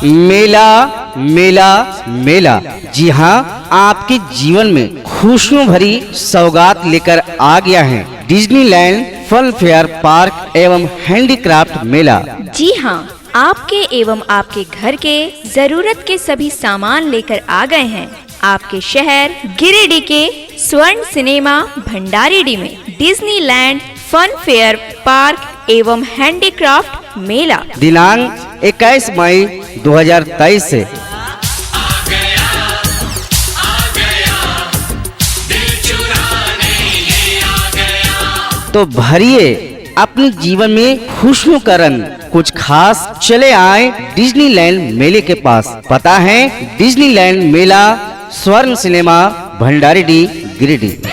मेला मेला मेला। जी हाँ, आपके जीवन में खुशियों भरी सौगात लेकर आ गया है डिज्नीलैंड फन फेयर पार्क एवं हैंडीक्राफ्ट मेला। जी हाँ, आपके एवं आपके घर के जरूरत के सभी सामान लेकर आ गए हैं आपके शहर गिरिडीह के स्वर्ण सिनेमा भंडारीडीह में डिज्नीलैंड फन फेयर पार्क एवं हैंडीक्राफ्ट मेला दिनांक 21 मई 2023 से। तो भरिए अपने जीवन में खुशियों का रंग कुछ खास, चले आए डिज्नीलैंड मेले के पास। पता है डिज्नीलैंड मेला स्वर्ण सिनेमा भंडारीडीह गिरिडीह।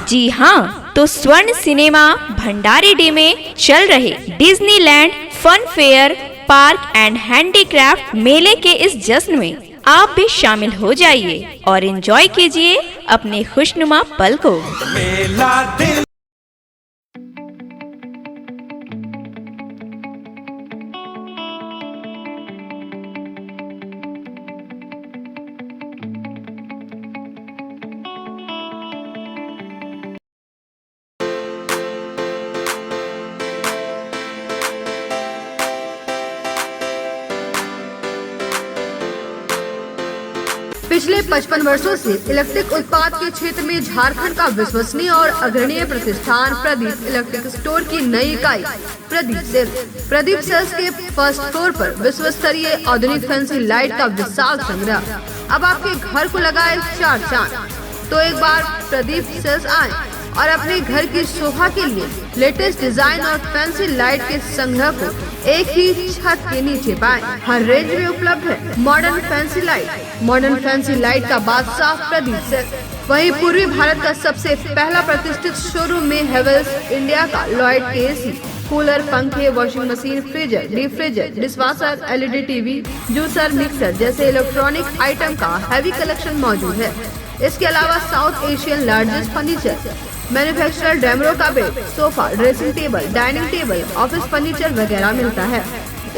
जी हाँ, तो स्वर्ण सिनेमा भंडारीडीह में चल रहे Disneyland fun fair park and handicraft मेले के इस जश्न में आप भी शामिल हो जाइए और एंजॉय कीजिए अपने खुशनुमा पल को। पिछले 55 वर्षों से इलेक्ट्रिक उत्पाद के क्षेत्र में झारखंड का विश्वसनीय और अग्रणीय प्रतिष्ठान प्रदीप इलेक्ट्रिक स्टोर की नई इकाई प्रदीप सेल्स के फर्स्ट फ्लोर पर विश्व स्तरीय आधुनिक फैंसी लाइट का विशाल संग्रह अब आपके घर को लगाए चार चांद। तो एक बार प्रदीप सेल्स आए और अपने घर की शोभा के लिए लेटेस्ट डिजाइन और फैंसी लाइट के संग्रह को एक ही छत के नीचे पाएं। हर रेंज में उपलब्ध है मॉडर्न फैंसी लाइट का बादशाह प्रदीप सेल्स। वहीं पूर्वी भारत का सबसे पहला प्रतिष्ठित शोरूम में हेवेल्स इंडिया का लॉयड के एसी, कूलर, पंखे, washing machine, freezer, deep freezer, dishwasher, LED TV, juicer, mixer जैसे इलेक्ट्रॉनिक आइटम का हैवी कलेक्शन मौजूद है। इसके अलावा south Asian largest furniture manufacturer Damro का bed, sofa, dressing table, dining table, office furniture वगैरह मिलता है।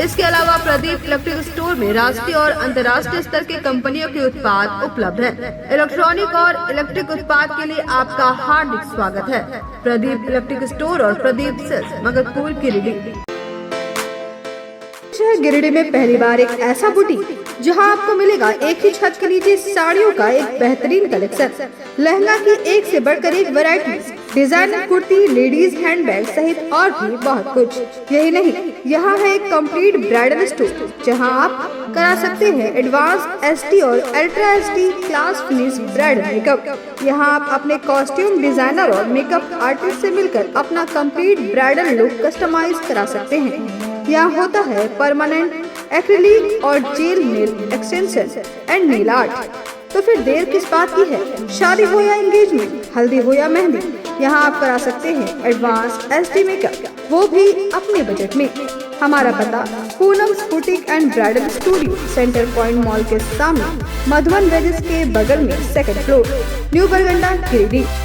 इसके अलावा प्रदीप इलेक्ट्रिक स्टोर में राष्ट्रीय और अंतर्राष्ट्रीय स्तर के कंपनियों के उत्पाद उपलब्ध है। इलेक्ट्रॉनिक और इलेक्ट्रिक उत्पाद के लिए आपका हार्दिक स्वागत है। प्रदीप इलेक्ट्रिक स्टोर और प्रदीप सेल्स, मगरपुर, गिरिडीह। गिरिडीह में पहली बार एक ऐसा बुटीक जहां आपको मिलेगा एक ही छत के नीचे साड़ियों का एक बेहतरीन कलेक्शन, लहंगा की एक से बढ़कर एक variety, designer kurti, ladies handbag सहित और भी बहुत कुछ। यही नहीं, यहाँ है एक कंप्लीट ब्राइडल स्टोर जहां आप करा सकते हैं एडवांस एसटी और ultra ST class finish bridal makeup. यहाँ आप अपने कॉस्ट्यूम डिजाइनर और मेकअप आर्टिस्ट से मिलकर अपना कंप्लीट ब्राइडल लुक कस्टमाइज करा सकते हैं। यहाँ होता है परमानेंट एक्रिलिक और jail nail extension and nail art. तो फिर देर किस बात की है? शादी हो या एंगेजमेंट, हल्दी हो या मेहंदी, यहाँ आप करा सकते हैं एडवांस एसडी मेकअप, वो भी अपने बजट में। हमारा पता Poonam's boutique and bridal studio, centre point mall के सामने, मधुबन वेजेस के बगल में, सेकंड फ्लोर, न्यू बरगंडा, गिरिडीह।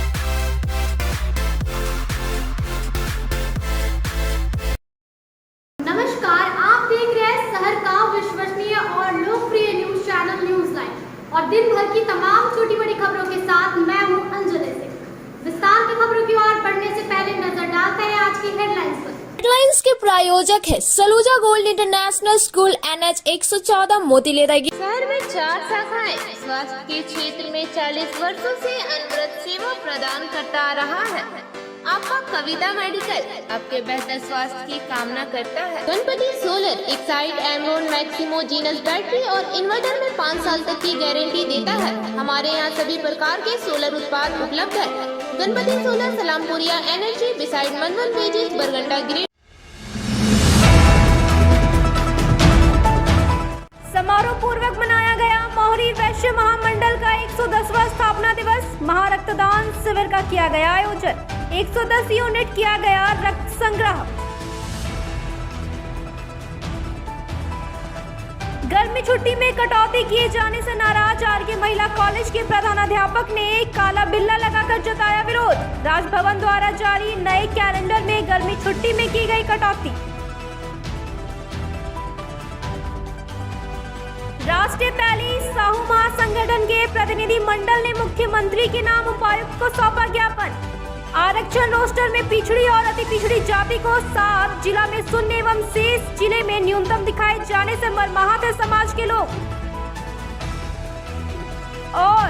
और दिन भर की तमाम छोटी बड़ी खबरों के साथ मैं हूं अंजलि सिंह। विस्तार की खबरों की ओर बढ़ने से पहले नजर डालते हैं आज की हेडलाइंस पर। हेडलाइंस के प्रायोजक है Saluja gold international school, NH 114, मोतीलेरा। शहर में 4 शाखाएं स्वास्थ्य के क्षेत्र में 40 वर्षों से अनवरत सेवा प्रदान करता आ रहा है। आपका कविता मेडिकल आपके बेहतर स्वास्थ्य की कामना करता है। Ganpati solar Exide Amaron Maximo genus battery और इन्वर्टर में 5 साल तक की गारंटी देता है। हमारे यहाँ सभी प्रकार के सोलर उत्पाद उपलब्ध है। Ganpati solar, Salampuria energy, beside Madhuban वेजेस, बरगंडा, गिरिडीह। समारोह पूर्वक मनाया गया मोहरी वैश्य महामंडल का 110वां स्थापना दिवस। महारक्तदान शिविर का किया गया आयोजन। 110 यूनिट किया गया रक्त संग्रह। गर्मी छुट्टी में कटौती किए जाने से नाराज आरके महिला कॉलेज के प्रधानाध्यापक ने काला बिल्ला लगाकर जताया विरोध। राजभवन द्वारा जारी नए कैलेंडर में गर्मी छुट्टी में की गई कटौती। राष्ट्रीय पहली साहू महासंगठन के प्रतिनिधि मंडल ने मुख्यमंत्री के नाम उपायुक्त को सौंपा ज्ञापन। आरक्षण रोस्टर में पिछड़ी और अति पिछड़ी जाति को 7 जिला में शून्य एवं शेष जिले में न्यूनतम दिखाए जाने से मर्माहत है समाज के लोग। और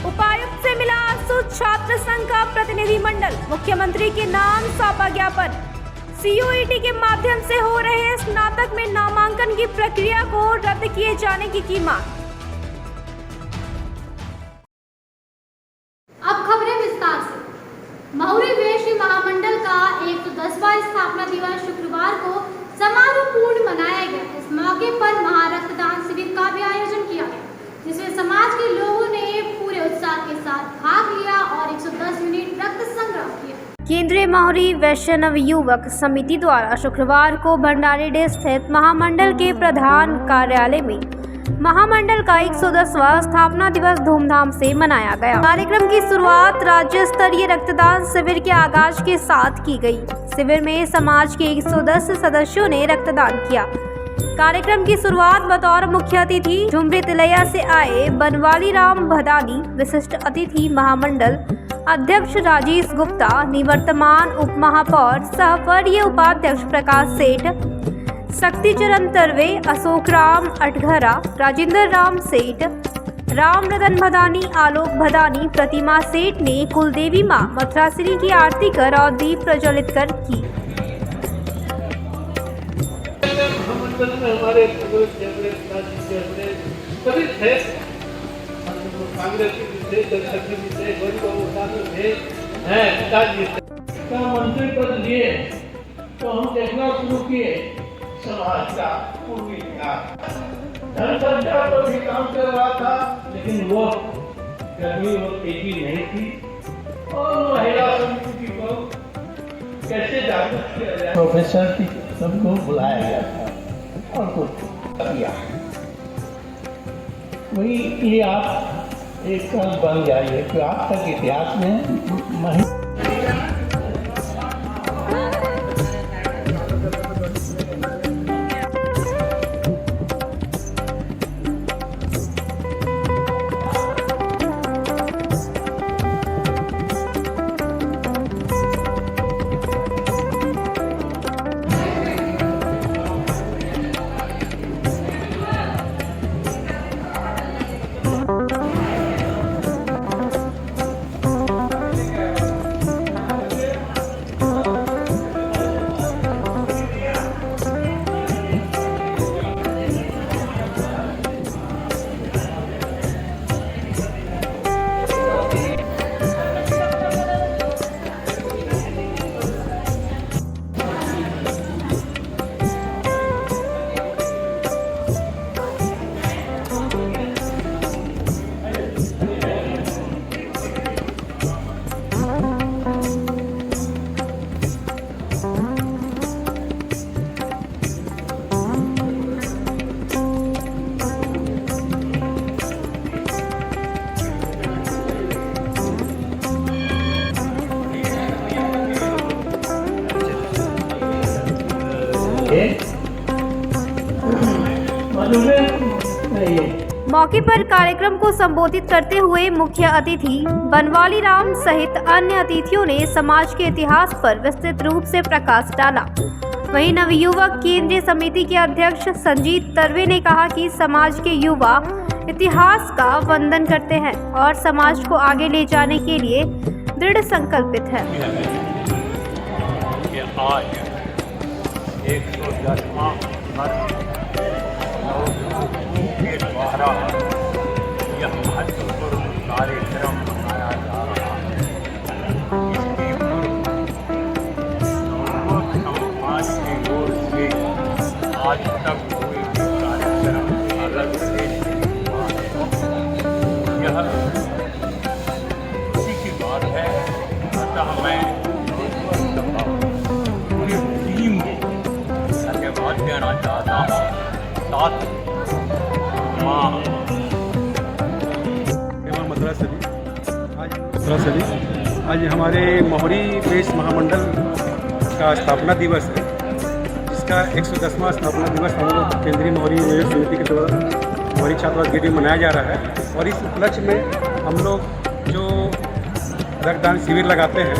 उपायुक्त से मिला आसू छात्र संघ का प्रतिनिधि मंडल, मुख्यमंत्री के नाम सौंपा ज्ञापन। CUET के माध्यम से हो रहे स्नातक में नामांकन की प्रक्रिया को रद्द किए जाने की मांग। अब खबरें विस्तार से। महुरी वैश्य महामंडल का 110वां स्थापना दिवस शुक्रवार को समारोहपूर्ण मनाया गया। इस मौके पर महारक्तदान शिविर का भी आयोजन किया गया, जिसमें समाज के लोगों ने पूरे उत्साह के साथ भाग लिया और 110 यूनिट रक्त संग्रह किया। केंद्रीय महुरी वैष्णव युवक समिति द्वारा शुक्रवार को भंडारीडीह स्थित महामंडल के प्रधान कार्यालय में महामंडल का 110वां स्थापना दिवस धूमधाम से मनाया गया। कार्यक्रम की शुरुआत राज्य स्तरीय रक्तदान शिविर के आगाज के साथ की गई। शिविर में समाज के 110 सदस्यों ने रक्तदान किया। कार्यक्रम की शुरुआत बतौर मुख्य अतिथि झुमरी तिलैया से आए बनवाली राम भदानी, विशिष्ट अतिथि महामंडल अध्यक्ष राजेश गुप्ता, निवर्तमान उप महापौर सह वरीय उपाध्यक्ष प्रकाश सेठ, शक्तिचरण तरवे, अशोक राम अटघरा, राजेंद्र राम सेठ, राम रतन भदानी, आलोक भदानी, प्रतिमा सेठ ने कुलदेवी मां मथुरासिनी की आरती कर और दीप प्रज्वलित कर की। हमारे सभी थे, कांग्रेस थे, जनशक्ति थे, पिताजी का मंत्री पद लिए तो हम देखना शुरू किए समाज का पूर्वी जनसंख्या पर भी काम कर रहा था, लेकिन वो गर्मी और तेजी नहीं थी। और महिला समिति को कैसे जागरूक किया जाए, प्रोफेसर की सबको बुलाया गया था और कुछ किया। वही ये आप एक बन जाइए कि आज तक इतिहास में मौके पर कार्यक्रम को संबोधित करते हुए मुख्य अतिथि बनवाली राम सहित अन्य अतिथियों ने समाज के इतिहास पर विस्तृत रूप से प्रकाश डाला। वहीं नवयुवक केंद्रीय समिति के अध्यक्ष संजीत तरवे ने कहा कि समाज के युवा इतिहास का वंदन करते हैं और समाज को आगे ले जाने के लिए दृढ़ संकल्पित है। आज 110वां के द्वारा यह महत्वपूर्ण कार्यक्रम मनाया जा रहा है। इसके समाज की ओर से आज तक कोई भी कार्यक्रम अलग से नहीं हुआ है। यह खुशी की बात है। अतः मैं पूरी टीम को धन्यवाद देना चाहता हूँ। साथ आज हमारे मोहरी प्रेस महामंडल का स्थापना दिवस है, जिसका 110वां स्थापना दिवस हम लोग केंद्रीय मोहरी नियोजन समिति के द्वारा मोहरी छात्रावास गिरिडीह में मनाया जा रहा है। और इस उपलक्ष्य में हम लोग जो रक्तदान शिविर लगाते हैं,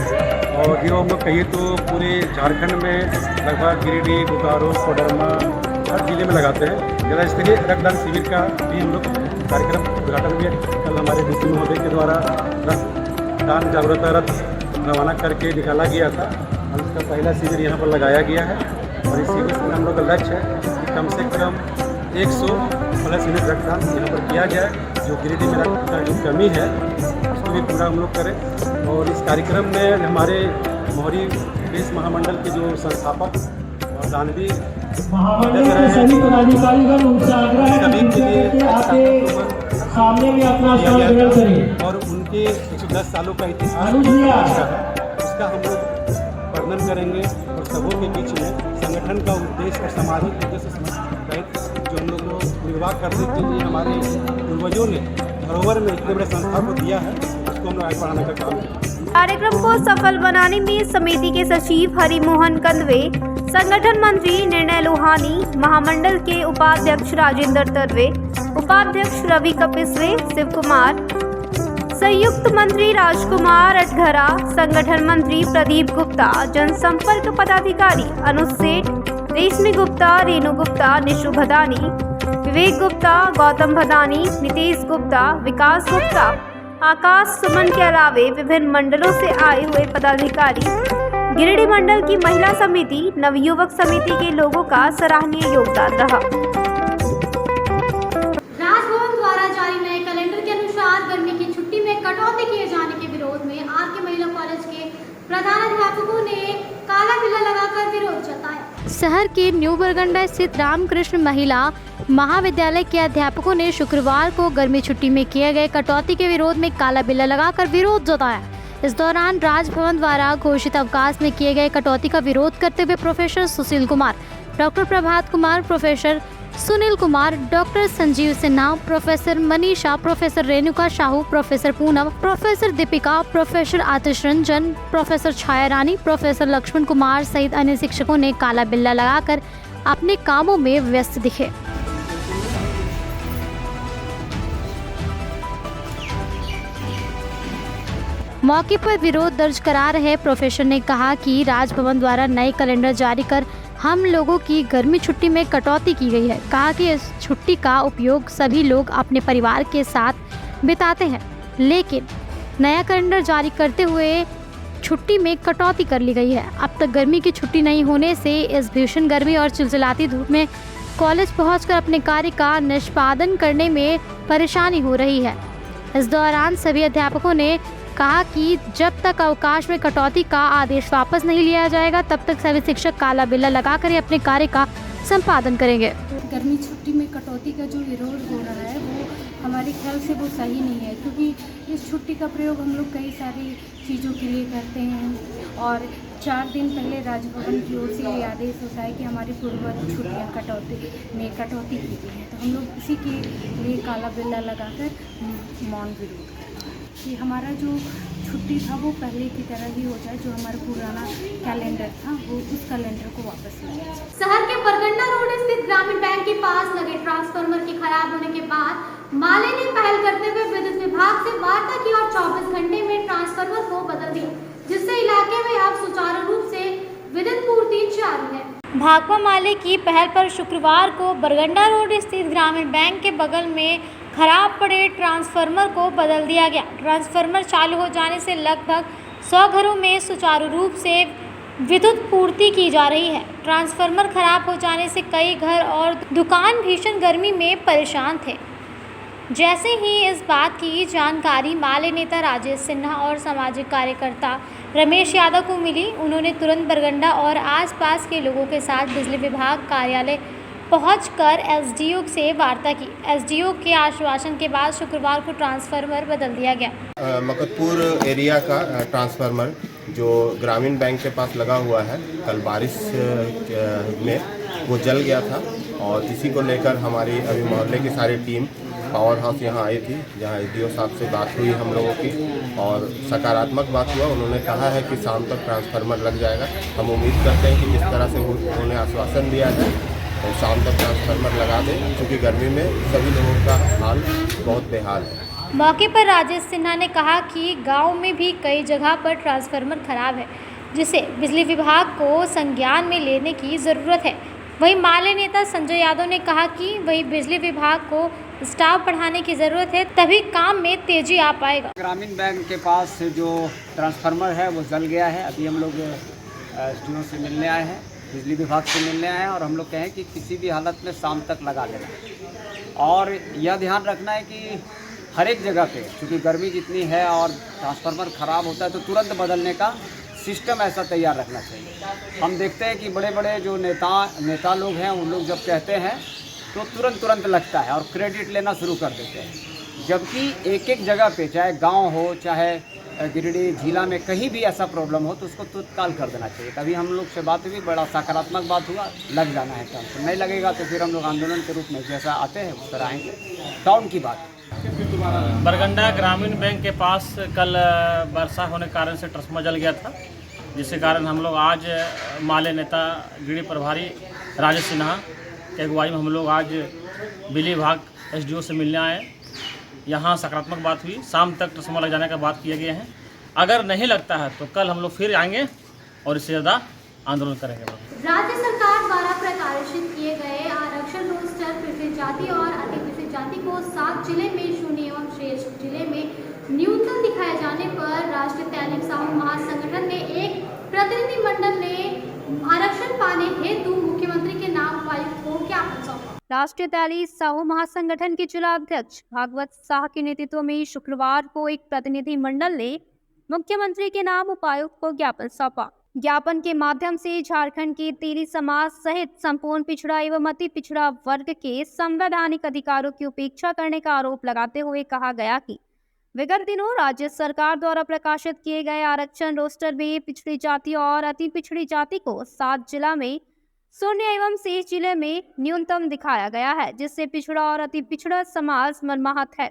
और जो हम लोग कहिए तो पूरे झारखंड में लगभग गिरिडीह, बोकारो, कोडरमा हर जिले में लगाते हैं। जिला स्तरीय रक्तदान शिविर का भी हम लोग कार्यक्रम उद्घाटन किया। कल हमारे डीसी महोदय के द्वारा रक्तदान जागरूकता रथ रवाना करके निकाला गया था, और इसका पहला शिविर यहाँ पर लगाया गया है। और इस शिविर में हम लोग का लक्ष्य है कि कम से कम 100+ यूनिट रक्तदान यहाँ पर किया जाए। जो गिरिडीह में रक्त का जो कमी है उसको भी पूरा हम लोग करें। और इस कार्यक्रम में हमारे मोहरी प्रेस महामंडल के जो संस्थापक और दानवी सभी के लिए सामने में अपना स्थान ग्रहण करें। और उनके 110 सालों का इतिहास उसका हम लोग वर्णन करेंगे, और सबों के बीच में संगठन का उद्देश्य और सामाजिक उद्देश्य जो हम लोग निर्वाह करने के लिए हमारे पूर्वजों ने धरोहर में इतने बड़े संस्था को दिया है, उसको हम लोग आगे बढ़ाने का काम है। कार्यक्रम को सफल बनाने में समिति के सचिव हरिमोहन कंदवे, संगठन मंत्री निर्णय लोहानी, महामंडल के उपाध्यक्ष राजेंद्र तरवे, उपाध्यक्ष रवि कपिस्वे, शिव कुमार, संयुक्त मंत्री राजकुमार अटघरा, संगठन मंत्री प्रदीप गुप्ता, जनसंपर्क पदाधिकारी अनुज सेठ, रेशमी गुप्ता, रेणु गुप्ता, निशु भदानी, विवेक गुप्ता, गौतम भदानी, नितेश गुप्ता, विकास गुप्ता, आकाश सुमन के अलावे विभिन्न मंडलों से आए हुए पदाधिकारी, गिरिडीह मंडल की महिला समिति, नवयुवक समिति के लोगों का सराहनीय योगदान रहा। राजभवन द्वारा जारी नए कैलेंडर के अनुसार गर्मी की छुट्टी में कटौती किए जाने के विरोध में आर.के. महिला कॉलेज के प्रधानाध्यापकों ने काला बिल्ला लगाकर विरोध जताया। शहर के न्यू बरगंडा स्थित रामकृष्ण महिला महाविद्यालय के अध्यापकों ने शुक्रवार को गर्मी छुट्टी में किए गए कटौती के विरोध में काला बिल्ला लगाकर विरोध जताया। इस दौरान राजभवन द्वारा घोषित अवकाश में किए गए कटौती का विरोध करते हुए professor Sushil Kumar, doctor Prabhat Kumar, professor Sunil Kumar, doctor Sanjeev Sinha, professor Manisha, professor Renuka Sahu, professor Poonam, professor Deepika, professor Atish Ranjan, professor Chhaya Rani, professor Laxman Kumar सहित अन्य शिक्षकों ने काला बिल्ला लगाकर अपने कामों में व्यस्त दिखे। मौके पर विरोध दर्ज करा रहे प्रोफेसर ने कहा कि राजभवन द्वारा नए कैलेंडर जारी कर हम लोगों की गर्मी छुट्टी में कटौती की गई है। कहा कि इस छुट्टी का उपयोग सभी लोग अपने परिवार के साथ बिताते हैं, लेकिन नया कैलेंडर जारी करते हुए छुट्टी में कटौती कर ली गई है। अब तक गर्मी की छुट्टी नहीं होने से इस भीषण गर्मी और चिलचिलाती धूप में कॉलेज पहुंचकर अपने कार्य का निष्पादन करने में परेशानी हो रही है। इस दौरान सभी अध्यापकों ने कहा कि जब तक अवकाश में कटौती का आदेश वापस नहीं लिया जाएगा तब तक सभी शिक्षक काला बिल्ला लगाकर ही अपने कार्य का संपादन करेंगे। गर्मी छुट्टी में कटौती का जो विरोध हो रहा है वो हमारे ख्याल से वो सही नहीं है, क्योंकि इस छुट्टी का प्रयोग हम लोग कई सारी चीज़ों के लिए करते हैं। और 4 दिन पहले राजभवन की ओर से ये आदेश होता है कि हमारी पूर्ववत छुट्टियाँ कटौती की गई है, तो हम लोग इसी के लिए काला बिल्ला लगाकर मौन विरोध कि हमारा जो छुट्टी था वो पहले की तरह ही हो जाए, जो हमारा पुराना कैलेंडर था वो उस कैलेंडर को वापस लिया जाए। शहर के बरगंडा रोड स्थित ग्रामीण बैंक के पास लगे ट्रांसफार्मर के खराब होने के बाद माले ने पहल करते हुए विद्युत विभाग से वार्ता की और 24 घंटे में ट्रांसफार्मर को बदल दिया, जिससे इलाके में अब सुचारू रूप से विद्युत पूर्ति जारी है। भाकपा माले की पहल पर शुक्रवार को बरगंडा रोड स्थित ग्रामीण बैंक के बगल में खराब पड़े ट्रांसफार्मर को बदल दिया गया। ट्रांसफार्मर चालू हो जाने से लगभग 100 घरों में सुचारू रूप से विद्युत पूर्ति की जा रही है। ट्रांसफार्मर खराब हो जाने से कई घर और दुकान भीषण गर्मी में परेशान थे। जैसे ही इस बात की जानकारी माले नेता राजेश सिन्हा और सामाजिक कार्यकर्ता रमेश यादव को मिली, उन्होंने तुरंत बरगंडा और आसपास के लोगों के साथ बिजली विभाग कार्यालय पहुंचकर एसडीओ से वार्ता की। एसडीओ के आश्वासन के बाद शुक्रवार को ट्रांसफार्मर बदल दिया गया। मकतपुर एरिया का ट्रांसफार्मर जो ग्रामीण बैंक के पास लगा हुआ है, कल बारिश में वो जल गया था और इसी को लेकर हमारी अभी मोहल्ले की सारी टीम पावर हाउस यहाँ आई थी, जहाँ एसडीओ साहब से बात हुई हम लोगों की और सकारात्मक बात हुआ। उन्होंने कहा है कि शाम तक ट्रांसफार्मर लग जाएगा। हम उम्मीद करते हैं कि जिस तरह से उन्होंने आश्वासन दिया है तो शाम तक ट्रांसफार्मर लगा दें, क्योंकि गर्मी में सभी लोगों का हाल बहुत बेहाल है। मौके पर राजेश सिन्हा ने कहा कि गांव में भी कई जगह पर ट्रांसफार्मर खराब है, जिसे बिजली विभाग को संज्ञान में लेने की ज़रूरत है। वहीं माले नेता संजय यादव ने कहा कि वही बिजली विभाग को स्टाफ बढ़ाने की ज़रूरत है, तभी काम में तेजी आ पाएगा। ग्रामीण बैंक के पास जो ट्रांसफार्मर है वो जल गया है। अभी हम लोग एसडीओ से मिलने आए हैं, बिजली विभाग से मिलने आए हैं और हम लोग कहें कि किसी भी हालत में शाम तक लगा देना और यह ध्यान रखना है कि हर एक जगह पे, क्योंकि गर्मी जितनी है और ट्रांसफार्मर ख़राब होता है तो तुरंत बदलने का सिस्टम ऐसा तैयार रखना चाहिए। हम देखते हैं कि बड़े बड़े जो नेता लोग हैं उन लोग जब कहते हैं तो तुरंत लगता है और क्रेडिट लेना शुरू कर देते हैं, जबकि एक एक जगह पे, चाहे गांव हो चाहे गिरिडीह जिला में कहीं भी ऐसा प्रॉब्लम हो तो उसको तत्काल कर देना चाहिए। तभी हम लोग से बात हुई, बड़ा सकारात्मक बात हुआ, लग जाना है टाउन। तो नहीं लगेगा तो फिर हम लोग आंदोलन के रूप में जैसा आते हैं उस तरह आएंगे। टाउन की बात, बरगंडा ग्रामीण बैंक के पास कल वर्षा होने के कारण से ट्रांसफार्मर जल गया था, जिसके कारण हम लोग आज माले नेता गिरिडीह प्रभारी राजेश सिन्हा के अगुवाई में हम लोग आज बिजली विभाग एसडीओ से मिलने आए। यहाँ सकारात्मक बात हुई, शाम तक ट्रांसफार्मर लग जाने का बात किया गया है। अगर नहीं लगता है तो कल हम लोग फिर आएंगे और इससे ज़्यादा आंदोलन करेंगे। राज्य सरकार द्वारा प्रकाशित किए गए आरक्षण रोस्टर पिछड़ी जाति और अति पिछड़ी जाति को 7 जिले में शून्य एवं शेष जिले में न्यूनतम दिखाए जाने पर राष्ट्रीय तैलीम साहू महासंगठन ने एक प्रतिनिधिमंडल ने आरक्षण पाने हेतु मुख्यमंत्री के नाम उपायुक्त को ज्ञापन सौंपा। राष्ट्रीय तैलीम साहू महासंगठन के जिला अध्यक्ष भागवत शाह के नेतृत्व में शुक्रवार को एक प्रतिनिधि मंडल ने मुख्यमंत्री के नाम उपायुक्त को ज्ञापन सौंपा। ज्ञापन के माध्यम से झारखंड के तेली समाज सहित संपूर्ण पिछड़ा एवं अति पिछड़ा वर्ग के संवैधानिक अधिकारों की उपेक्षा करने का आरोप लगाते हुए कहा गया कि विगत दिनों राज्य सरकार द्वारा प्रकाशित किए गए आरक्षण रोस्टर में पिछड़ी जाति और अति पिछड़ी जाति को 7 जिला में शून्य एवं शेष जिले में न्यूनतम दिखाया गया है, जिससे पिछड़ा और अति पिछड़ा समाज मर्माहत है।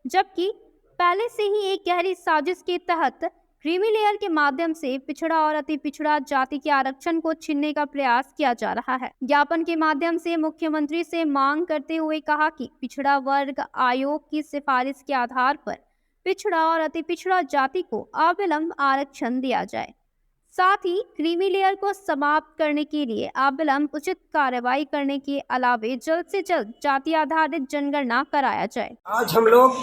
जबकि पहले से ही एक गहरी साजिश के तहत क्रीमी लेयर के माध्यम से पिछड़ा और अति पिछड़ा जाति के आरक्षण को छीनने का प्रयास किया जा रहा है। ज्ञापन के माध्यम से मुख्यमंत्री से मांग करते हुए कहा कि पिछड़ा वर्ग आयोग की सिफारिश के आधार पर पिछड़ा और अति पिछड़ा जाति को अविलंब आरक्षण दिया जाए। साथ ही क्रीमी लेयर को समाप्त करने के लिए अविलंब उचित कार्रवाई करने के अलावे जल्द से जल्द जाति आधारित जनगणना कराया जाए। आज हम लोग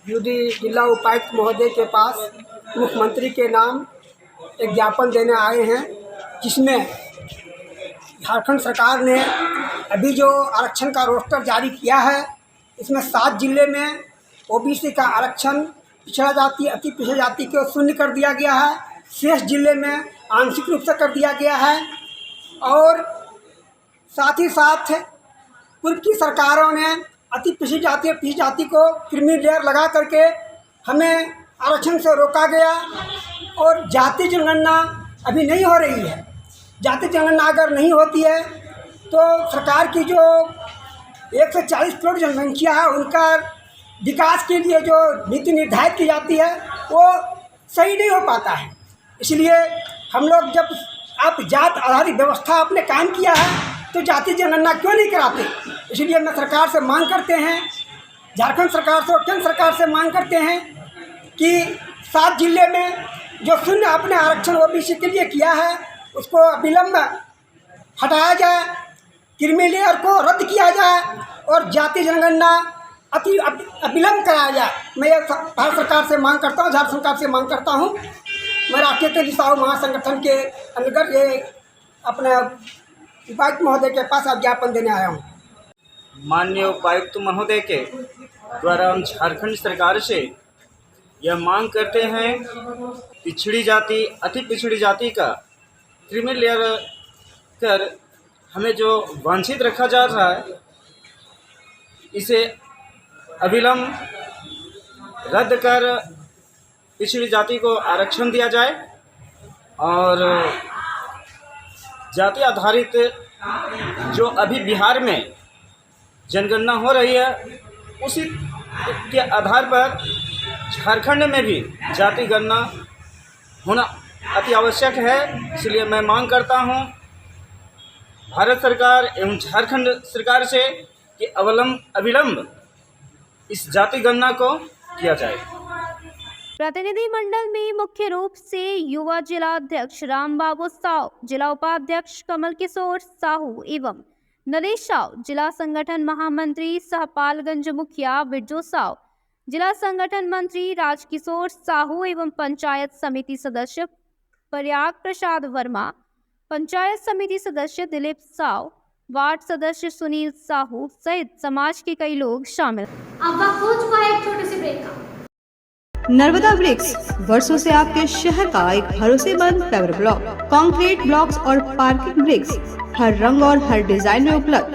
जिला उपायुक्त महोदय के पास मुख्यमंत्री के नाम एक ज्ञापन देने आए हैं, जिसमें झारखंड सरकार ने अभी जो आरक्षण का रोस्टर जारी किया है, इसमें 7 जिले में ओबीसी का आरक्षण पिछड़ा जाति अति पिछड़ा जाति को शून्य कर दिया गया है, शेष जिले में आंशिक रूप से कर दिया गया है। और साथ ही साथ पूर्व की सरकारों ने अति पिछड़ी जाति और पिछड़ी जाति को क्रीमी लेयर लगा करके हमें आरक्षण से रोका गया और जाति जनगणना अभी नहीं हो रही है। जाति जनगणना अगर नहीं होती है तो सरकार की जो 140 करोड़ जनसंख्या है उनका विकास के लिए जो नीति निर्धारित की जाती है वो सही नहीं हो पाता है। इसलिए हम लोग जब आप जात आधारित व्यवस्था आपने कायम किया है तो जाति जनगणना क्यों नहीं कराते। इसलिए मैं सरकार से मांग करते हैं, झारखंड सरकार से और केंद्र सरकार से मांग करते हैं कि 7 जिले में जो शून्य आपने आरक्षण ओबीसी के लिए किया है उसको अविलंब हटाया जाए, क्रीमी लेयर को रद्द किया जाए और जाति जनगणना अविलंब कराया जाए। मैं ये भारत सरकार से मांग करता हूँ, झारखंड सरकार से मांग करता हूँ। मैं राष्ट्रीय तैलीम साहू महासंगठन के अंतर्गत ये अपने उपायुक्त महोदय के पास ज्ञापन देने आया हूँ। माननीय उपायुक्त महोदय के द्वारा हम झारखंड सरकार से यह मांग करते हैं, पिछड़ी जाति अति पिछड़ी जाति का क्रीमी लेयर कर हमें जो वांछित रखा जा रहा है इसे अविलंब रद्द कर पिछड़ी जाति को आरक्षण दिया जाए और जाति आधारित जो अभी बिहार में जनगणना हो रही है उसी के आधार पर झारखंड में भी जाति गणना होना अति आवश्यक है। इसलिए मैं मांग करता हूं भारत सरकार एवं झारखंड सरकार से कि अविलंब इस जाति गणना को किया जाए। प्रतिनिधि मंडल में मुख्य रूप से युवा जिला अध्यक्ष रामबाबू साव, जिला उपाध्यक्ष कमल किशोर साहू एवं नरेश साव, जिला संगठन महामंत्री सहपालगंज मुखिया बिरजू साव, जिला संगठन मंत्री राजकिशोर साहू एवं पंचायत समिति सदस्य प्रयाग प्रसाद वर्मा, पंचायत समिति सदस्य दिलीप साव, वार्ड सदस्य सुनील साहू सहित समाज के कई लोग शामिल। अब वक्त हो चुका है एक छोटे से ब्रेक का। नर्मदा ब्रिक्स वर्षों से आपके शहर का एक भरोसेमंद पेवर ब्लॉक, कंक्रीट ब्लॉक्स और पार्किंग ब्रिक्स हर रंग और हर डिजाइन में उपलब्ध।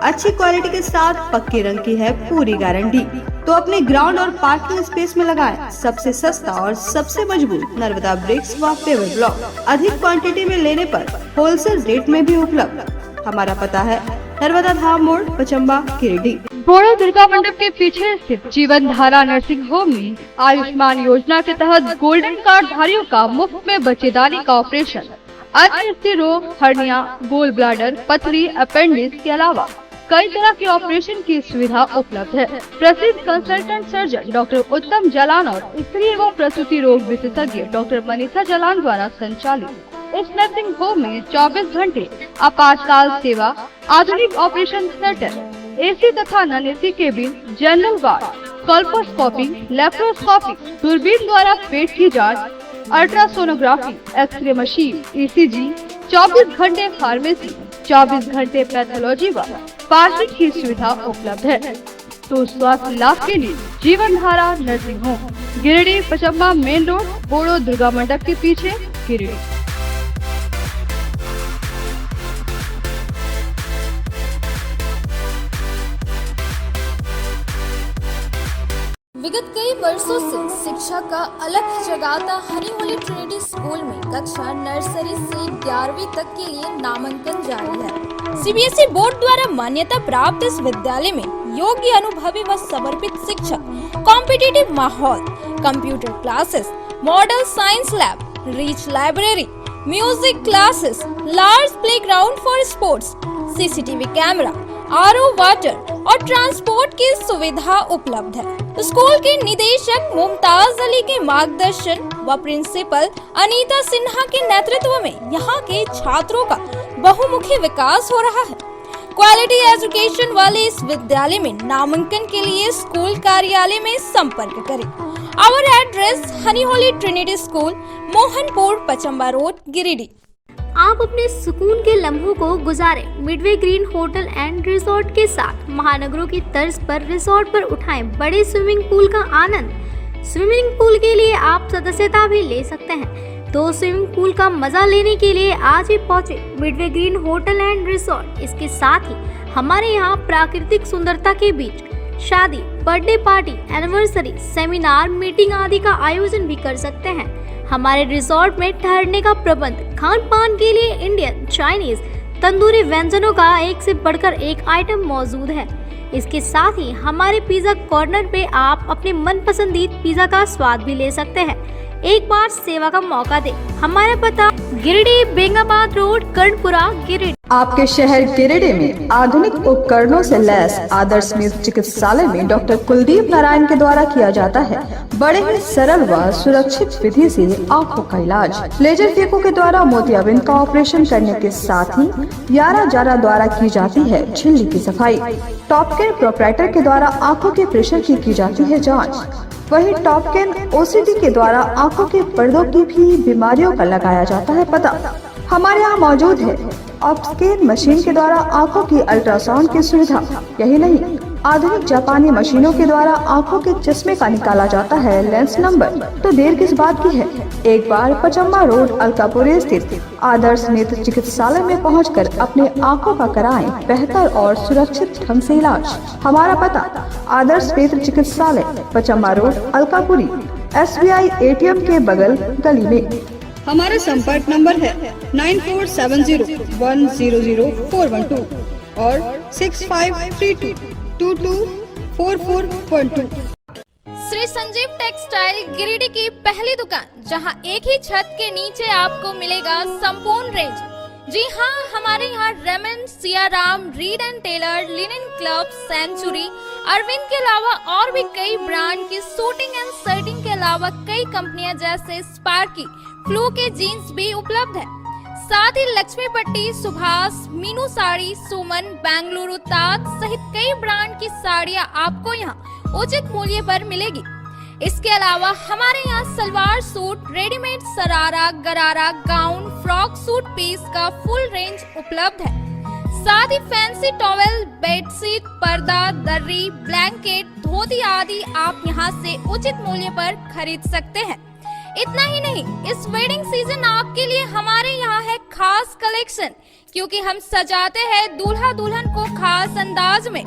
अच्छी क्वालिटी के साथ पक्के रंग की है पूरी गारंटी। तो अपने ग्राउंड और पार्किंग स्पेस में लगाएं सबसे सस्ता और सबसे मजबूत नर्मदा ब्रिक्स व पेवर ब्लॉक। अधिक क्वांटिटी में लेने पर होलसेल रेट में भी उपलब्ध। हमारा पता है नर्मदा धाम मोड़, पचम्बा, गिरिडीह। बोड़ो दुर्गा मंडप के पीछे स्थित जीवन धारा नर्सिंग होम में आयुष्मान योजना के तहत गोल्डन कार्ड धारियों का मुफ्त में बच्चेदानी का ऑपरेशन, अन्य स्थिर रोग, हर्निया, गोल ब्लाडर, पथरी, अपेंडिक्स के अलावा कई तरह के ऑपरेशन की सुविधा उपलब्ध है। प्रसिद्ध कंसल्टेंट सर्जन डॉक्टर उत्तम जलान और स्त्री एवं प्रसूति रोग विशेषज्ञ डॉक्टर मनीषा जलान द्वारा संचालित इस नर्सिंग होम में 24 घंटे आपातकाल सेवा, आधुनिक ऑपरेशन थिएटर, एसी तथा non AC cabin, general ward, colposcopy, laparoscopy, दूरबीन द्वारा पेट की जांच, अल्ट्रासोनोग्राफी, एक्सरे मशीन, ईसीजी, 24 घंटे फार्मेसी, 24 घंटे पैथोलॉजी व पार्किंग की सुविधा उपलब्ध है। तो स्वास्थ्य लाभ के लिए Jeevan Dhara nursing home, Giridih, Pachamba main road, बोड़ो दुर्गा मंडप के पीछे, गिरिडीह। विगत कई वर्षों से शिक्षा का अलग जगाता हनी होली ट्रिनिटी स्कूल में कक्षा नर्सरी से 11वीं तक के लिए नामांकन जारी है। सीबीएसई बोर्ड द्वारा मान्यता प्राप्त इस विद्यालय में योग्य, अनुभवी व समर्पित शिक्षक, कॉम्पिटिटिव माहौल, computer classes, model science lab, rich library, music classes, large playground for sports, CCTV camera, RO water और ट्रांसपोर्ट की सुविधा उपलब्ध है। स्कूल के निदेशक मुमताज अली के मार्गदर्शन व प्रिंसिपल अनीता सिन्हा के नेतृत्व में यहाँ के छात्रों का बहुमुखी विकास हो रहा है। क्वालिटी एजुकेशन वाले इस विद्यालय में नामांकन के लिए स्कूल कार्यालय में संपर्क करें। आवर एड्रेस हनी holy trinity school, Mohanpur, Pachamba road, Giridih. आप अपने सुकून के लम्हों को गुजारें midway green hotel and resort के साथ। महानगरों की तर्ज पर रिसोर्ट पर उठाएं बड़े स्विमिंग पूल का आनंद। स्विमिंग पूल के लिए आप सदस्यता भी ले सकते हैं। तो स्विमिंग पूल का मजा लेने के लिए आज ही पहुंचे Midway green hotel and resort. इसके साथ ही हमारे यहाँ प्राकृतिक सुंदरता के बीच शादी, birthday party, anniversary, seminar, meeting आदि का आयोजन भी कर सकते हैं। हमारे रिसोर्ट में ठहरने का प्रबंध, खान पान के लिए इंडियन, चाइनीज, तंदूरी व्यंजनों का एक से बढ़कर एक आइटम मौजूद है। इसके साथ ही हमारे पिज्जा कॉर्नर पे आप अपने मनपसंदीद पिज्जा का स्वाद भी ले सकते हैं। एक बार सेवा का मौका दें। हमारा पता गिरिडीह, बेंगाबाद रोड, कर्णपुरा, गिरिडीह। आपके शहर गिरिडीह में आधुनिक उपकरणों से लैस आदर्श नेत्र चिकित्सालय में डॉक्टर कुलदीप नारायण के द्वारा किया जाता है बड़े ही सरल व सुरक्षित विधि से आँखों का इलाज। लेजर फेको के द्वारा मोतियाबिंद का ऑपरेशन करने के साथ ही यारा जारा द्वारा की जाती है झिल्ली की सफाई। टॉप केयर प्रोपराइटर के द्वारा आँखों के प्रेशर की जाती है जाँच। वही टॉप केयर ओसीडी के द्वारा आँखों के पर्दों की भी बीमारियों का लगाया जाता है पता। हमारे यहाँ मौजूद है ऑप्टिकल मशीन के द्वारा आँखों की अल्ट्रासाउंड की सुविधा। यही नहीं, आधुनिक जापानी मशीनों के द्वारा आँखों के चश्मे का निकाला जाता है लेंस नंबर। तो देर किस बात की है, एक बार पचम्बा रोड, अलकापुरी स्थित आदर्श नेत्र चिकित्सालय में पहुंचकर अपने आँखों का कराएं बेहतर और सुरक्षित ढंग से इलाज। हमारा पता आदर्श नेत्र चिकित्सालय, Pachamba road, Alkapuri, SBI ATM के बगल गली में। हमारा संपर्क नंबर है 9470100412 और 653222 4412। श्री संजीव टेक्सटाइल गिरिडीह की पहली दुकान, जहां एक ही छत के नीचे आपको मिलेगा संपूर्ण रेंज। जी हाँ, हमारे यहाँ Raymond, Siyaram, Reid and Taylor, Linen Club, Century, Arvind के अलावा और भी कई ब्रांड की सूटिंग एंड शर्टिंग के अलावा कई कंपनियां जैसे स्पार्की, फ्लू के जीन्स भी उपलब्ध है। साथ ही लक्ष्मी पट्टी, सुभाष, मीनू साड़ी, सुमन, बेंगलुरु ताज सहित कई ब्रांड की साड़ियां आपको यहाँ उचित मूल्य पर मिलेगी। इसके अलावा हमारे यहाँ सलवार सूट, रेडीमेड सरारा, गरारा, गाउन, फ्रॉक सूट पीस का फुल रेंज उपलब्ध है। साथ ही फैंसी टॉवेल, बेडशीट, पर्दा, दर्री, ब्लैंकेट, धोती आदि आप यहाँ से उचित मूल्य पर खरीद सकते हैं। इतना ही नहीं, इस वेडिंग सीजन आपके लिए हमारे यहाँ है खास कलेक्शन, क्योंकि हम सजाते हैं दूल्हा दुल्हन को खास अंदाज में।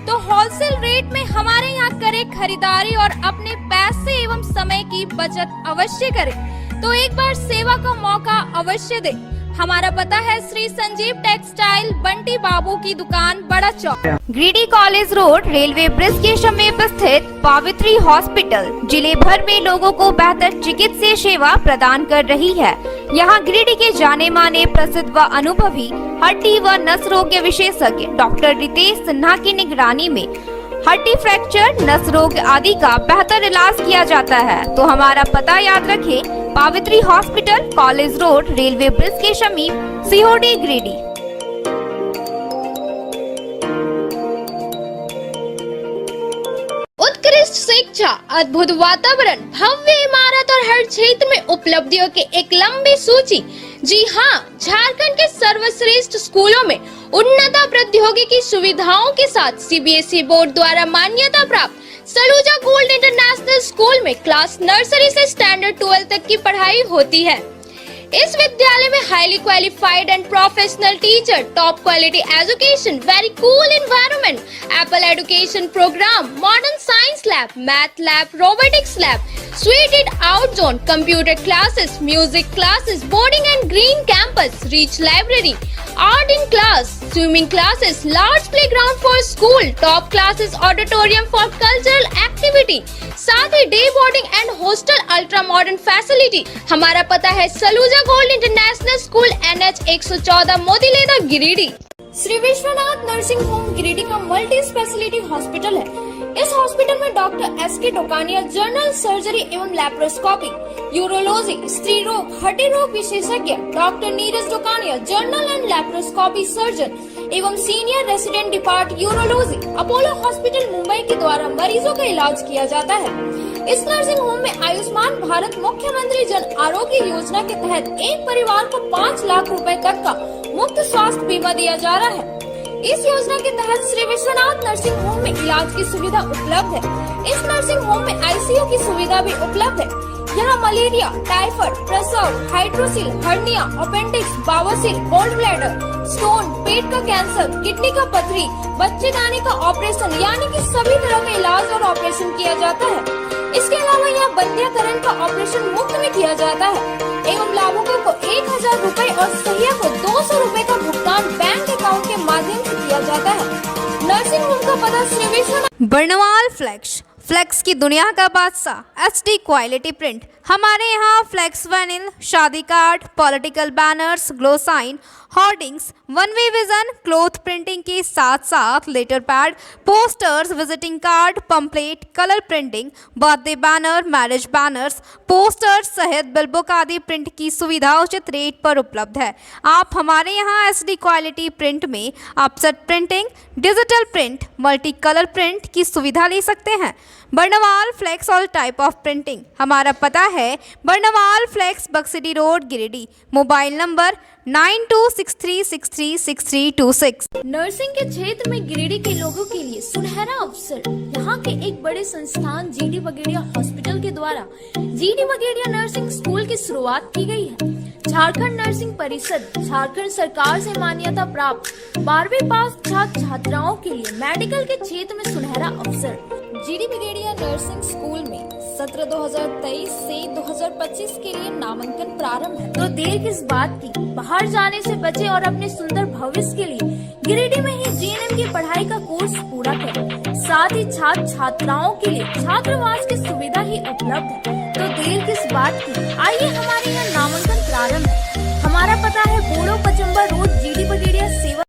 तो होलसेल रेट में हमारे यहाँ करें खरीदारी और अपने पैसे एवं समय की बचत अवश्य करें। तो एक बार सेवा का मौका अवश्य दें। हमारा पता है श्री संजीव टेक्सटाइल, बंटी बाबू की दुकान, Bada Chowk, Giridih college road, railway bridge के समीप स्थित पावित्री हॉस्पिटल जिले भर में लोगों को बेहतर चिकित्सीय सेवा प्रदान कर रही है। यहाँ गिरिडीह के जाने माने, प्रसिद्ध व अनुभवी हड्डी व नस रोग के विशेषज्ञ डॉक्टर रितेश सिन्हा की निगरानी में हड्डी फ्रैक्चर, नस रोग आदि का बेहतर इलाज किया जाता है। तो हमारा पता याद रखें, Pavitri hospital, college road, railway bridge के समीप, सीओडी, गिरिडीह। उत्कृष्ट शिक्षा, अद्भुत वातावरण, भव्य इमारत और हर क्षेत्र में उपलब्धियों की एक लंबी सूची। जी हाँ, झारखंड के सर्वश्रेष्ठ स्कूलों में उन्नत प्रौद्योगिकी सुविधाओं के साथ सीबीएसई बोर्ड द्वारा मान्यता प्राप्त सलूजा गोल्ड इंटरनेशनल स्कूल में क्लास नर्सरी से स्टैंडर्ड 12 तक की पढ़ाई होती है। इस विद्यालय में highly qualified and professional teacher, top quality education, very cool environment, Apple education programme, modern science lab, math lab, robotics lab, suited out zone, computer classes, music classes, boarding and green campus, rich library, art in class, swimming classes, large playground for school, top classes, auditorium for cultural activity, साथ ही day boarding and hostel, ultra modern facility. हमारा पता है Saluja gold international school, NH 114, Motileda, Giridih. Shri Vishwanath nursing home Giridih का multi speciality hospital है। इस hospital में doctor SK Tokania general surgery एवं लैप्रोस्कोपी, यूरोलॉजी, स्त्री रोग, हड्डी रोग विशेषज्ञ, doctor Neeraj Tokania general and laparoscopy surgeon एवं senior resident depart urology, Apollo hospital Mumbai के द्वारा मरीजों का इलाज किया जाता है। इस नर्सिंग होम में आयुष्मान भारत मुख्यमंत्री जन आरोग्य योजना के तहत एक परिवार को 5 लाख रुपए तक का मुफ्त स्वास्थ्य बीमा दिया जा रहा है। इस योजना के तहत श्री विश्वनाथ नर्सिंग होम में इलाज की सुविधा उपलब्ध है। इस नर्सिंग होम में ICU की सुविधा भी उपलब्ध है। यहाँ मलेरिया, टाइफाइड, प्रसव, हाइड्रोसिल, हर्निया, अपेंडिक्स, बावसील, गोल्ड ब्लैडर, स्टोन, पेट का कैंसर, किडनी का पथरी, बच्चेदानी का ऑपरेशन यानी कि सभी तरह का इलाज और ऑपरेशन किया जाता है। इसके अलावा यहाँ बंध्याकरण का ऑपरेशन मुफ्त में किया जाता है एवं लाभुकों को 1000 रुपए और सहिया को 200 रुपए का भुगतान बैंक अकाउंट के माध्यम से किया जाता है। नर्सिंग होम का पता श्री विश्वनाथ। बर्नवाल फ्लेक्स, फ्लेक्स की दुनिया का बादशाह, HD क्वालिटी प्रिंट। हमारे यहाँ फ्लेक्स वैनिल, शादी card, political banners, glow sign, hoardings, one way vision, cloth printing के साथ साथ letter pad, posters, visiting card, pamphlet, colour printing, birthday banner, marriage banners, posters सहित बिलबुक आदि प्रिंट की सुविधा उचित रेट पर उपलब्ध है। आप हमारे यहाँ SD क्वालिटी प्रिंट में offset printing, digital print, multi colour print की सुविधा ले सकते हैं। Barnwal flex all type of printing. हमारा पता है Barnwal flex, Baksidi road, Giridih. Mobile number 9263636326। Nursing के क्षेत्र में गिरिडीह के लोगों के लिए सुनहरा अवसर। यहाँ के एक बड़े संस्थान GD बगेड़िया हॉस्पिटल के द्वारा GD बगेड़िया नर्सिंग स्कूल की शुरुआत की गई है। झारखंड नर्सिंग परिषद, झारखंड सरकार से मान्यता प्राप्त 12वीं पास छात्र छात्राओं के लिए मेडिकल के क्षेत्र में सुनहरा अवसर। GD बगेड़िया नर्सिंग स्कूल में सत्र 2023 से 2025 के लिए नामांकन प्रारंभ है। तो देर किस बात की, बाहर जाने से बचे और अपने सुंदर भविष्य के लिए गिरिडीह में ही GNM की पढ़ाई का कोर्स पूरा करें। साथ ही छात्र छात्राओं के लिए छात्रावास की सुविधा ही उपलब्ध है। तो देर किस बात की, आइए हमारे यहाँ नामांकन प्रारंभ है। हमारा पता है बोड़ो पचम्बा रोड, GD पटेरिया सेवा।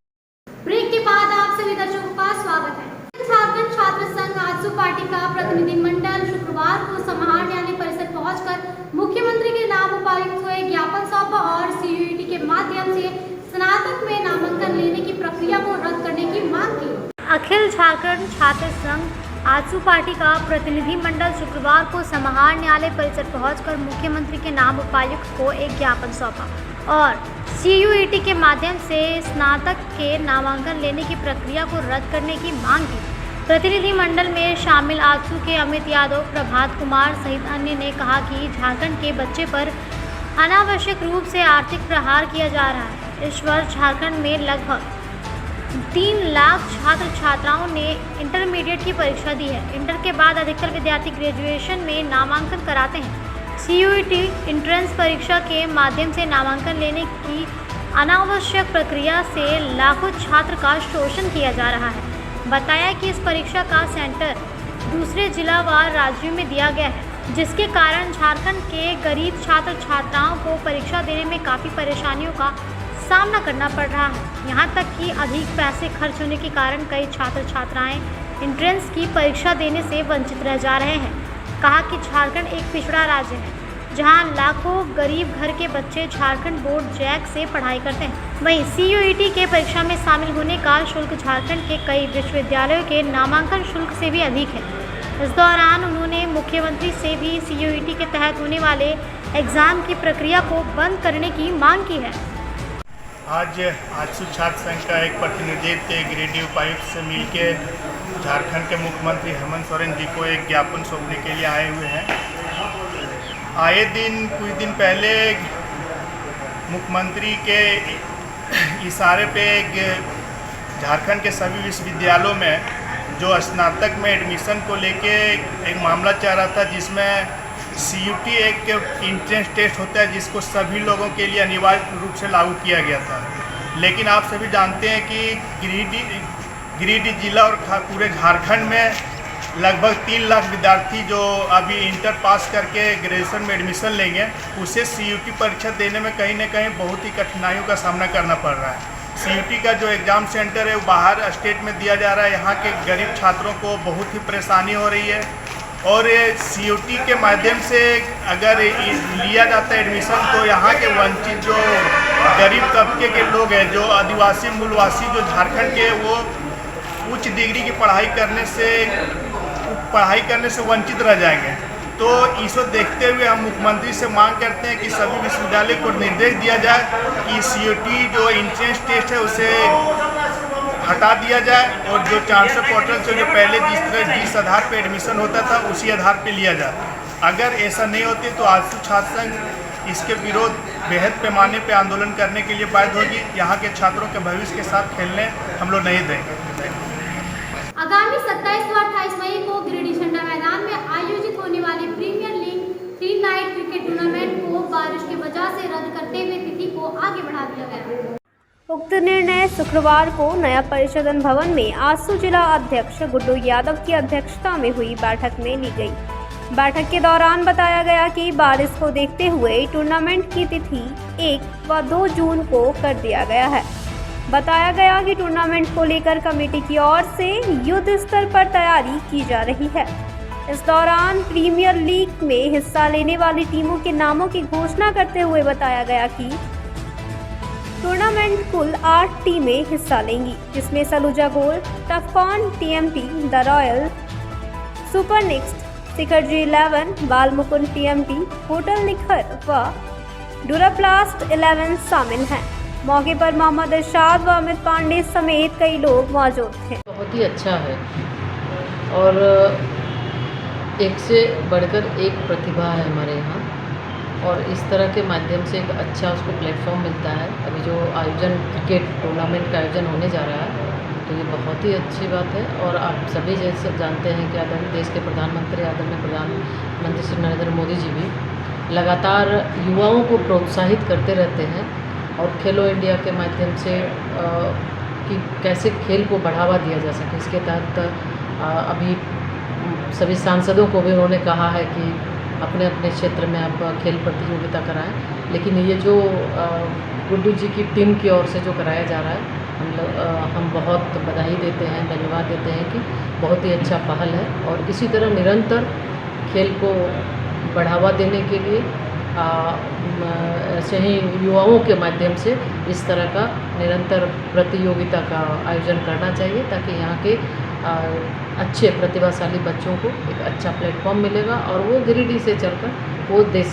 ब्रेक के बाद आप सभी दर्शकों का स्वागत है। झारखंड छात्र संघ आजसू पार्टी का प्रतिनिधिमंडल शुक्रवार को समाहर न्यायालय परिसर पहुंचकर मुख्यमंत्री के नाम उपायुक्त हुए ज्ञापन सौंपा और CUET के माध्यम से स्नातक में नामांकन लेने की प्रक्रिया को रद्द करने की मांग की। अखिल झारखंड छात्र संघ आजसू पार्टी का प्रतिनिधिमंडल शुक्रवार को समाहर न्यायालय परिसर पहुंचकर मुख्यमंत्री के नाम उपायुक्त को एक ज्ञापन सौंपा और CUET के माध्यम से स्नातक के नामांकन लेने की प्रक्रिया को रद्द करने की मांग की। प्रतिनिधिमंडल में शामिल आजसू के अमित यादव, प्रभात कुमार सहित अन्य ने कहा कि झारखंड के बच्चे पर अनावश्यक रूप से आर्थिक प्रहार किया जा रहा है। इस वर्ष झारखंड में लगभग 3 लाख छात्र छात्राओं ने इंटरमीडिएट की परीक्षा दी है। इंटर के बाद अधिकतर विद्यार्थी ग्रेजुएशन में नामांकन कराते हैं। CUET एंट्रेंस परीक्षा के माध्यम से नामांकन लेने की अनावश्यक प्रक्रिया से लाखों छात्र का शोषण किया जा रहा है। बताया कि इस परीक्षा का सेंटर दूसरे जिलावार राज्यों में दिया गया है, जिसके कारण झारखंड के गरीब छात्र छात्राओं को परीक्षा देने में काफ़ी परेशानियों का सामना करना पड़ रहा है। यहाँ तक कि अधिक पैसे खर्च होने के कारण कई छात्र छात्राएं एंट्रेंस की परीक्षा देने से वंचित रह जा रहे हैं। कहा कि झारखंड एक पिछड़ा राज्य है, जहां लाखों गरीब घर के बच्चे झारखंड बोर्ड जैक से पढ़ाई करते हैं। वहीं CUET के परीक्षा में शामिल होने का शुल्क झारखंड के कई विश्वविद्यालयों के नामांकन शुल्क से भी अधिक है। इस दौरान उन्होंने मुख्यमंत्री से भी CUET के तहत होने वाले एग्जाम की प्रक्रिया को बंद करने की मांग की है। आज आजसू छात्र संघ का एक प्रतिनिधित्व गिरिडीह उपायुक्त से मिलकर झारखंड के मुख्यमंत्री हेमंत सोरेन जी को एक ज्ञापन सौंपने के लिए आए हुए हैं। आए दिन कुछ दिन पहले मुख्यमंत्री के इशारे पे झारखंड के सभी विश्वविद्यालयों में जो स्नातक में एडमिशन को लेके एक मामला चल रहा था, जिसमें CUET एक एंट्रेंस टेस्ट होता है जिसको सभी लोगों के लिए अनिवार्य रूप से लागू किया गया था। लेकिन आप सभी जानते हैं कि गिरिडीह जिला और पूरे झारखंड में लगभग 3 लाख विद्यार्थी जो अभी इंटर पास करके ग्रेजुएशन में एडमिशन लेंगे, उसे CUET परीक्षा देने में कहीं ना कहीं बहुत ही कठिनाइयों का सामना करना पड़ रहा है। CUET का जो एग्ज़ाम सेंटर है वो बाहर स्टेट में दिया जा रहा है। यहाँ के गरीब छात्रों को बहुत ही परेशानी हो रही है और CUET के माध्यम से अगर लिया जाता है एडमिशन तो यहाँ के वंचित जो गरीब तबके के लोग हैं, जो आदिवासी मूलवासी जो झारखंड के, वो उच्च डिग्री की पढ़ाई करने से वंचित रह जाएंगे। तो इसको देखते हुए हम मुख्यमंत्री से मांग करते हैं कि सभी विश्वविद्यालय को निर्देश दिया जाए कि CUET जो एंट्रेंस टेस्ट है उसे हटा दिया जाए और जो चांसलर पोर्टल से जो पहले जिस आधार पर एडमिशन होता था उसी आधार पर लिया जाए। अगर ऐसा नहीं होती तो आजसू छात्र संघ इसके विरोध बेहद पैमाने पर आंदोलन करने के लिए बाध्य होगी। यहाँ के छात्रों के भविष्य के साथ खेलने हम लोग नहीं देंगे। आगामी 27 व 28 मई को गिरिडीह झंडा मैदान में आयोजित होने वाले premier league 3 night cricket tournament को बारिश की वजह से रद्द करते हुए तिथि को आगे बढ़ा दिया गया। उक्त निर्णय शुक्रवार को नया परिषदन भवन में आजसू जिला अध्यक्ष गुड्डू यादव की अध्यक्षता में हुई बैठक में ली गई। बैठक के दौरान बताया गया कि बारिश को देखते हुए टूर्नामेंट की तिथि 1 व 2 जून को कर दिया गया है। बताया गया कि टूर्नामेंट को लेकर कमेटी की ओर से युद्ध स्तर पर तैयारी की जा रही है। इस दौरान प्रीमियर लीग में हिस्सा लेने वाली टीमों के नामों की घोषणा करते हुए बताया गया कि टूर्नामेंट कुल 8 टीमें हिस्सा लेंगी, जिसमें Saluja gold, टफकॉन TMT, the royal, super next, Shikharji 11, Balmukund TMT, hotel निखर व डुराप्लास्ट 11 शामिल हैं। मौके पर मोहम्मद इरशाद व अमित पांडे समेत कई लोग मौजूद थे। बहुत ही अच्छा है और एक से बढ़कर एक प्रतिभा है हमारे यहाँ और इस तरह के माध्यम से एक अच्छा उसको प्लेटफॉर्म मिलता है। अभी जो आयोजन क्रिकेट टूर्नामेंट का आयोजन होने जा रहा है तो ये बहुत ही अच्छी बात है। और आप सभी जैसे जानते हैं कि आदरणीय देश के प्रधानमंत्री आदरणीय प्रधानमंत्री श्री नरेंद्र मोदी जी भी लगातार युवाओं को प्रोत्साहित करते रहते हैं और खेलो इंडिया के माध्यम से कि कैसे खेल को बढ़ावा दिया जा सके, इसके तहत अभी सभी सांसदों को भी उन्होंने कहा है कि अपने अपने क्षेत्र में आप खेल प्रतियोगिता कराएं, लेकिन ये जो गुड्डू जी की टीम की ओर से जो कराया जा रहा है हम बहुत बधाई देते हैं, धन्यवाद देते हैं कि बहुत ही अच्छा पहल है। और इसी तरह निरंतर खेल को बढ़ावा देने के लिए ऐसे ही युवाओं के माध्यम से इस तरह का निरंतर प्रतियोगिता का आयोजन करना चाहिए, ताकि यहाँ के अच्छे प्रतिभाशाली बच्चों को एक अच्छा प्लेटफॉर्म मिलेगा और वो गिरिडीह से चलकर वो देश,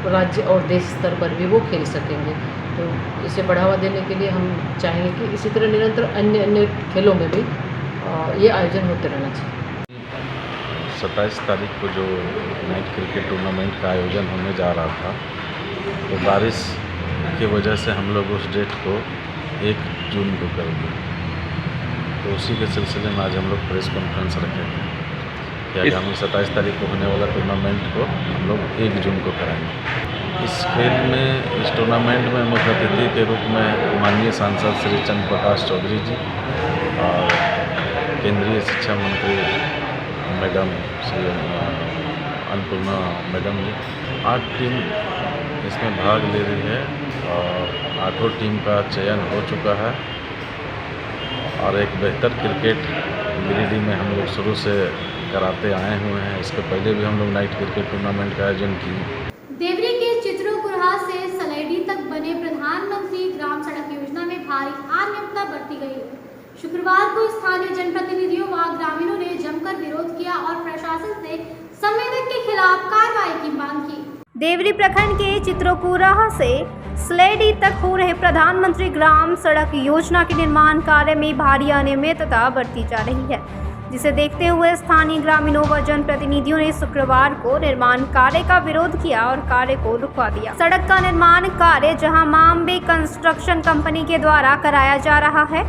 राज्य और देश स्तर पर भी वो खेल सकेंगे। तो इसे बढ़ावा देने के लिए हम चाहेंगे कि इसी तरह निरंतर अन्य खेलों में भी ये आयोजन होते रहना चाहिए। 27 तारीख को जो नाइट क्रिकेट टूर्नामेंट का आयोजन होने जा रहा था, तो बारिश की वजह से हम लोग उस डेट को 1 जून को कर दिए। तो उसी के सिलसिले में आज हम लोग प्रेस कॉन्फ्रेंस रखे थे कि आगामी 27 तारीख को होने वाला टूर्नामेंट को हम लोग 1 जून को कराएंगे। इस खेल में, इस टूर्नामेंट में मुख्य अतिथि के रूप में माननीय सांसद श्री चंद्र प्रकाश चौधरी जी और केंद्रीय शिक्षा मंत्री मैडम श्री अन्नपूर्णा मैडम जी, 8 टीम इसमें भाग ले रही है और 8 टीम का चयन हो चुका है। और एक बेहतर क्रिकेट गिरिडीह में हम लोग शुरू से कराते आए हुए हैं। इसके पहले भी हम लोग नाइट क्रिकेट टूर्नामेंट का आयोजन किए। देवरी के चित्रोकुरहा से सलेडी तक बने प्रधानमंत्री ग्राम सड़क योजना में भारी अनियमितता बरती गई है। शुक्रवार को स्थानीय जनप्रतिनिधियों व ग्रामीणों ने जमकर विरोध किया और प्रशासन से संवेदक के खिलाफ कार्रवाई की मांग की। देवरी प्रखंड के चित्रोकुरहा से स्लेडी तक हो रहे प्रधानमंत्री ग्राम सड़क योजना के निर्माण कार्य में भारी अनियमितता बरती जा रही है, जिसे देखते हुए स्थानीय ग्रामीणों व जनप्रतिनिधियों ने शुक्रवार को निर्माण कार्य का विरोध किया और कार्य को रुकवा दिया। सड़क का निर्माण कार्य जहां माम्बे कंस्ट्रक्शन कंपनी के द्वारा कराया जा रहा है,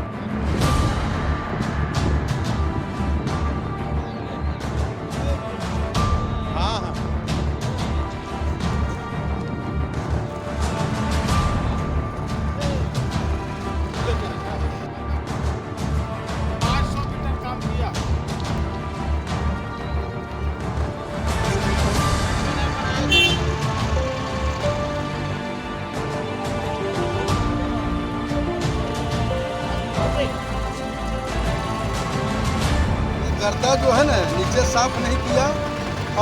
गर्दा जो है ना नीचे साफ नहीं किया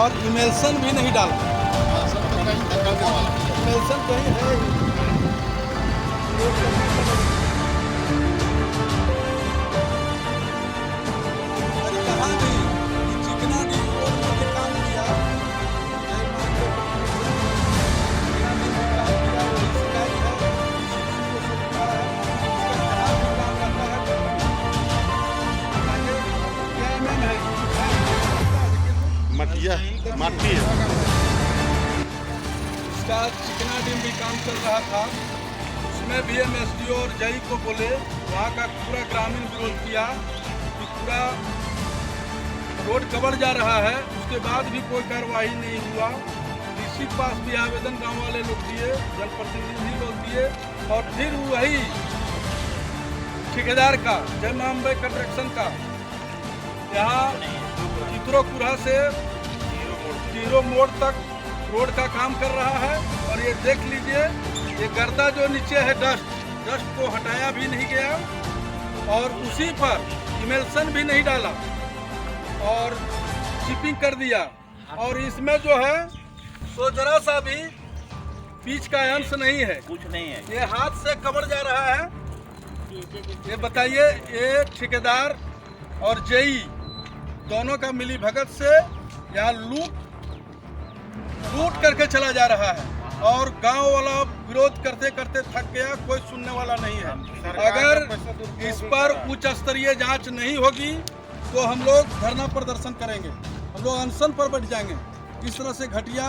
और इमेल्सन भी नहीं डाला। इमेल्सन कहीं है कहाँ भी चिकना डी रोड में काम किया, माटी है। इसका चिकना डीम भी काम चल रहा था, उसमें भी एमएसडीओ और जई को बोले, वहाँ का पूरा ग्रामीण विरोध किया कि पूरा रोड कवर जा रहा है, उसके बाद भी कोई कार्रवाई नहीं हुआ। डीसी के पास भी आवेदन गांव वाले लोग दिए, जनप्रतिनिधि लोग दिए और फिर वही ठेकेदार का जय माम्बे कंस्ट्रक्शन का यहाँ चित्रोकुरहा से जीरो मोड़ तक रोड का काम कर रहा है। और ये देख लीजिए, ये गर्दा जो नीचे है डस्ट को हटाया भी नहीं गया और उसी पर इमेल्सन भी नहीं डाला और चिपिंग कर दिया। और इसमें जो है सो जरा सा भी बीच का अंश नहीं है, कुछ नहीं है, ये हाथ से कवर जा रहा है। ये बताइए, ये ठेकेदार और जेई दोनों का मिली भगत से यहाँ लूट करके चला जा रहा है और गांव वाला विरोध करते करते थक गया, कोई सुनने वाला नहीं है। अगर इस पर उच्च स्तरीय जांच नहीं होगी तो हम लोग धरना प्रदर्शन करेंगे, हम लोग अनशन पर बैठ जाएंगे। इस तरह से घटिया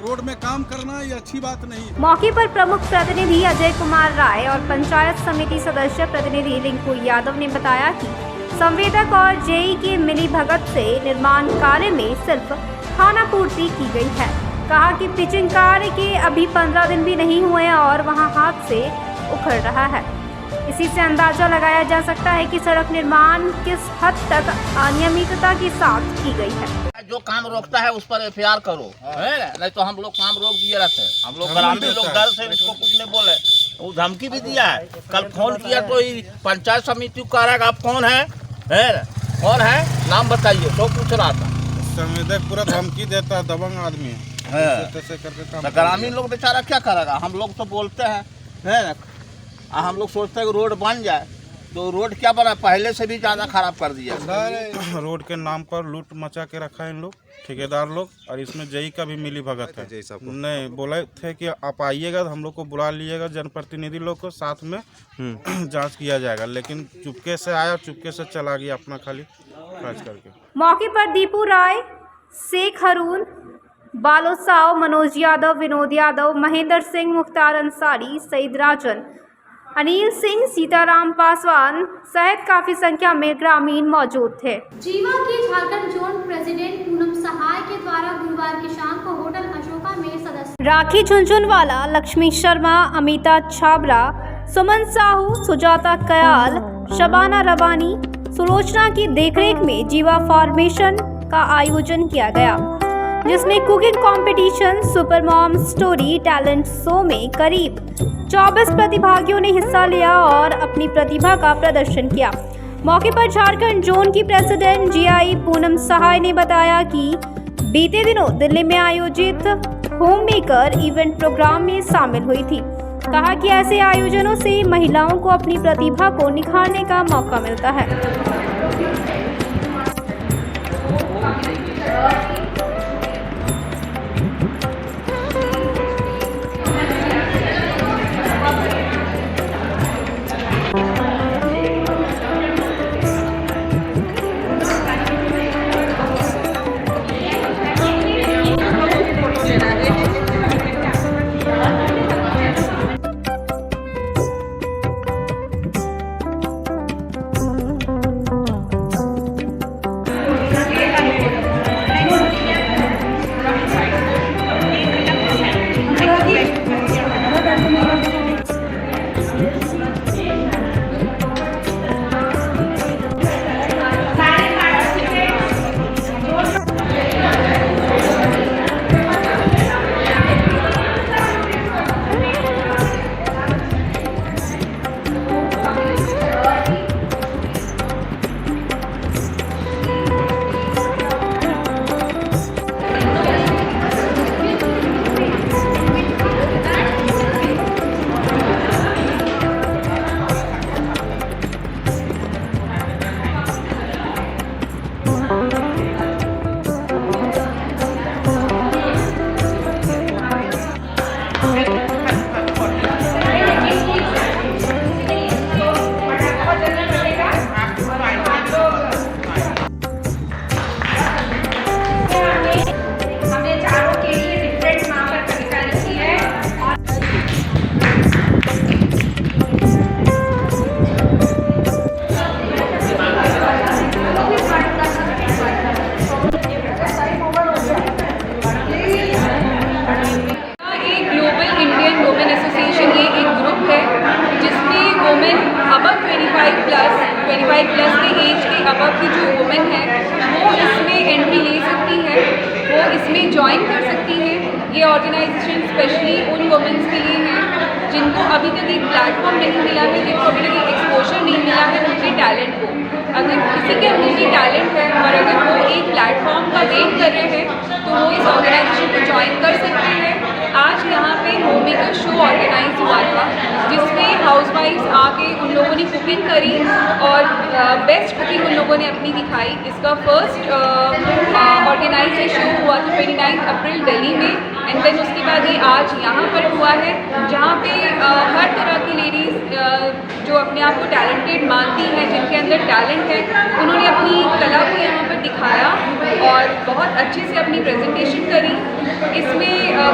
रोड में काम करना ये अच्छी बात नहीं है। मौके पर प्रमुख प्रतिनिधि अजय कुमार राय और पंचायत समिति सदस्य प्रतिनिधि रिंकू यादव ने बताया कि संवेदक और जेई की मिली भगत से निर्माण कार्य में सिर्फ खानापूर्ति की गई है। कहा कि पिचिंग कार्य के अभी 15 दिन भी नहीं हुए और वहां हाथ से उखड़ रहा है। इसी से अंदाजा लगाया जा सकता है कि सड़क निर्माण किस हद तक अनियमितता के साथ की गई है। जो काम रोकता है उस पर एफआईआर करो, है ना? नहीं तो हम लोग काम रोक दिए रहते हैं। हम लोग ग्रामीण लोग डर से इसको कुछ नहीं बोले, वो धमकी भी दिया है। कल फोन किया तो पंचायत समिति को कह रहा आप कौन है ना? कौन है, नाम बताइए, तो पूछ रहा था। संवेदक पूरा धमकी देता है, दबंग आदमी है। ग्रामीण लोग बेचारा क्या करेगा? हम लोग तो बोलते हैं, है ना? हम लोग सोचते हैं कि रोड बन जाए, तो रोड क्या बना, पहले से भी ज़्यादा खराब कर दिया। रोड के नाम पर लूट मचा के रखा है इन लोग, ठेकेदार लोग, और इसमें जई का भी मिली भगत है। नहीं, बोले थे कि आप आइएगा, हम लोग को बुला लीजिएगा, जनप्रतिनिधि लोग को साथ में जांच किया जाएगा, लेकिन चुपके से आया, चुपके से चला गया अपना खाली खर्च करके। मौके पर दीपू राय, शेख हरून, बालो साव, मनोज यादव, विनोद यादव, महेंद्र सिंह, मुख्तार अंसारी, सईद राजन, अनिल सिंह, सीताराम पासवान सहित काफी संख्या में ग्रामीण मौजूद थे। जीवा के झारखंड जोन प्रेसिडेंट पूनम सहाय के द्वारा गुरुवार की शाम को होटल अशोका में सदस्य राखी झुनझुनवाला, लक्ष्मी शर्मा, अमिता छाबरा, सुमन साहू, सुजाता कयाल, शबाना रबानी, सुलोचना की देखरेख में जीवा फॉर्मेशन का आयोजन किया गया, जिसमें cooking competition, super mom story, talent show में करीब 24 प्रतिभागियों ने हिस्सा लिया और अपनी प्रतिभा का प्रदर्शन किया। मौके पर झारखंड जोन की प्रेसिडेंट जीआई पूनम सहाय ने बताया कि बीते दिनों दिल्ली में आयोजित होम मेकर इवेंट प्रोग्राम में शामिल हुई थी। कहा कि ऐसे आयोजनों से महिलाओं को अपनी प्रतिभा को निखारने का मौका मिलता है। ज्वाइन कर सकती हैं। ये ऑर्गेनाइजेशन स्पेशली उन वुमेन्स के लिए है जिनको अभी तक एक प्लेटफॉर्म नहीं मिला है, जिनको अभी तक एक एक्सपोजर नहीं मिला है उनके टैलेंट को। अगर किसी के अंदर भी टैलेंट है और अगर वो एक प्लेटफॉर्म का वेट कर रहे हैं तो वो इस ऑर्गेनाइजेशन को ज्वाइन कर सकते हैं। आज यहाँ पे होम मेकर शो ऑर्गेनाइज हुआ था जिसमें हाउसवाइफ्स आके उन लोगों ने कुकिंग करी और बेस्ट कुकिंग उन लोगों ने अपनी दिखाई। इसका फर्स्ट ऑर्गेनाइज शो हुआ था 29 अप्रैल दिल्ली में एंड देन उसके बाद ये आज यहाँ पर हुआ है जहाँ पे हर तरह की लेडीज़ जो अपने आप को टैलेंटेड मानती हैं, जिनके अंदर टैलेंट है, उन्होंने अपनी कला को यहाँ पर दिखाया और बहुत अच्छे से अपनी प्रेजेंटेशन करी। इसमें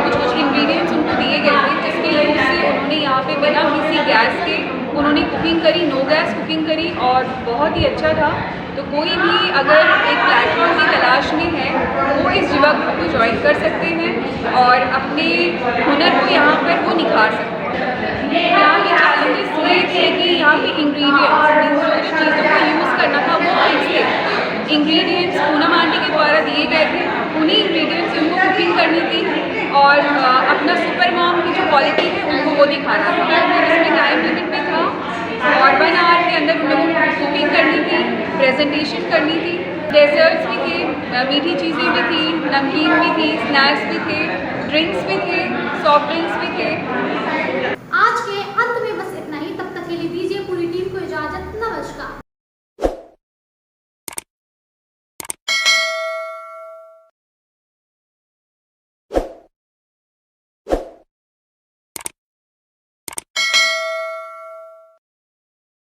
कुछ इंग्रेडिएंट्स उनको दिए गए थे जिसके यूज़ से उन्होंने यहाँ पे बिना किसी गैस के उन्होंने कुकिंग करी, नो गैस कुकिंग करी और बहुत ही अच्छा था। तो कोई भी अगर एक प्लेटफॉर्म की तलाश में है वो इस युवा ग्रुप को ज्वाइन कर सकते हैं और अपने हुनर को यहाँ पर वो निखार सकते हैं। यहाँ के चैलेंजेस ये थे कि यहाँ वो दिखाना था। और उसमें टाइम लिमिट में था और 1 आवर के अंदर उन लोगों को कुकिंग करनी थी, प्रेजेंटेशन करनी थी। डेजर्ट्स भी थे, मीठी चीज़ें भी थी, नमकीन भी थी, स्नैक्स भी थे, ड्रिंक्स भी थे, सॉफ्ट ड्रिंक्स भी थे। आज के अंत